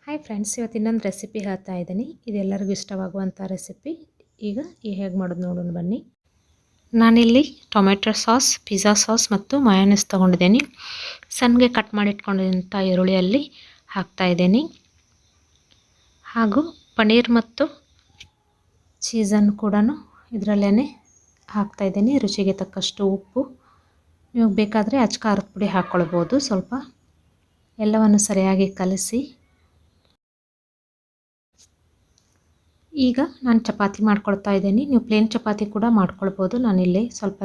Hi friends, ಇವತ್ತು ಇನ್ನೊಂದು recipe ಹೇಳ್ತಾ ಇದ್ದೀನಿ. ಇದೆಲ್ಲರಿಗೂ ಇಷ್ಟವಾಗುವಂಥ ರೆಸಿಪಿ. ಈಗ ಹೇಗೆ ಮಾಡೋದು ನೋಡೋಣ ಬನ್ನಿ. ನಾನಿಲ್ಲಿ ಟೊಮೆಟೊ ಸಾಸ್, ಪಿಜ್ಜಾ ಸಾಸ್ ಮತ್ತು ಮಯೋನೈಸ್ ತೊಗೊಂಡಿದ್ದೀನಿ. ಸಣ್ಣಗೆ ಕಟ್ ಮಾಡಿ ಇಟ್ಕೊಂಡಿದ್ದಂಥ ಈರುಳ್ಳಿಯಲ್ಲಿ ಹಾಕ್ತಾಯಿದ್ದೀನಿ. ಹಾಗೂ ಪನ್ನೀರ್ ಮತ್ತು ಚೀಸನ್ನು ಕೂಡ ಇದರಲ್ಲೇ ಹಾಕ್ತಾಯಿದ್ದೀನಿ. ರುಚಿಗೆ ತಕ್ಕಷ್ಟು ಉಪ್ಪು, ನೀವು ಬೇಕಾದರೆ ಅಚ್ಚ ಖಾರದ ಪುಡಿ ಹಾಕ್ಕೊಳ್ಬೋದು. ಸ್ವಲ್ಪ ಎಲ್ಲವನ್ನು ಸರಿಯಾಗಿ ಕಲಸಿ ಈಗ ನಾನು ಚಪಾತಿ ಮಾಡ್ಕೊಳ್ತಾ ಇದ್ದೀನಿ. ನೀವು ಪ್ಲೇನ್ ಚಪಾತಿ ಕೂಡ ಮಾಡ್ಕೊಳ್ಬೋದು. ನಾನಿಲ್ಲಿ ಸ್ವಲ್ಪ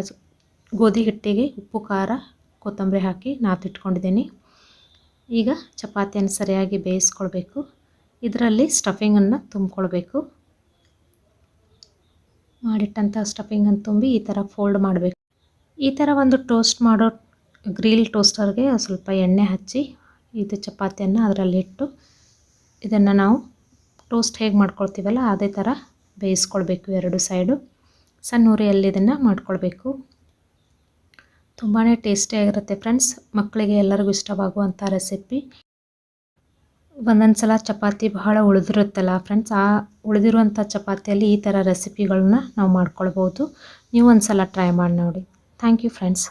ಗೋಧಿ ಹಿಟ್ಟಿಗೆ ಉಪ್ಪು, ಖಾರ, ಕೊತ್ತಂಬರಿ ಹಾಕಿ ನಾದಿಟ್ಕೊಂಡಿದ್ದೀನಿ. ಈಗ ಚಪಾತಿಯನ್ನು ಸರಿಯಾಗಿ ಬೇಯಿಸ್ಕೊಳ್ಬೇಕು. ಇದರಲ್ಲಿ ಸ್ಟಫಿಂಗನ್ನು ತುಂಬಿಕೊಳ್ಬೇಕು. ಮಾಡಿಟ್ಟಂಥ ಸ್ಟಫಿಂಗನ್ನು ತುಂಬಿ ಈ ಥರ ಫೋಲ್ಡ್ ಮಾಡಬೇಕು. ಈ ಥರ ಒಂದು ಟೋಸ್ಟ್ ಮಾಡೋ ಗ್ರಿಲ್ ಟೋಸ್ಟರ್ಗೆ ಸ್ವಲ್ಪ ಎಣ್ಣೆ ಹಚ್ಚಿ ಇದು ಚಪಾತಿಯನ್ನು ಅದರಲ್ಲಿಟ್ಟು ಇದನ್ನು ನಾವು ಟೋಸ್ಟ್ ಹೇಗೆ ಮಾಡ್ಕೊಳ್ತೀವಲ್ಲ ಅದೇ ಥರ ಬೇಯಿಸ್ಕೊಳ್ಬೇಕು. ಎರಡು ಸೈಡು ಸಣ್ಣ ಉರಿಯಲ್ಲಿ ಇದನ್ನು ಮಾಡ್ಕೊಳ್ಬೇಕು. ತುಂಬಾ ಟೇಸ್ಟಿಯಾಗಿರುತ್ತೆ ಫ್ರೆಂಡ್ಸ್. ಮಕ್ಕಳಿಗೆ ಎಲ್ಲರಿಗೂ ಇಷ್ಟವಾಗುವಂಥ ರೆಸಿಪಿ. ಒಂದೊಂದು ಸಲ ಚಪಾತಿ ಬಹಳ ಉಳಿದಿರುತ್ತಲ್ಲ ಫ್ರೆಂಡ್ಸ್, ಆ ಉಳಿದಿರುವಂಥ ಚಪಾತಿಯಲ್ಲಿ ಈ ಥರ ರೆಸಿಪಿಗಳನ್ನ ನಾವು ಮಾಡ್ಕೊಳ್ಬೋದು. ನೀವು ಒಂದು ಸಲ ಟ್ರೈ ಮಾಡಿ ನೋಡಿ. Thank you friends.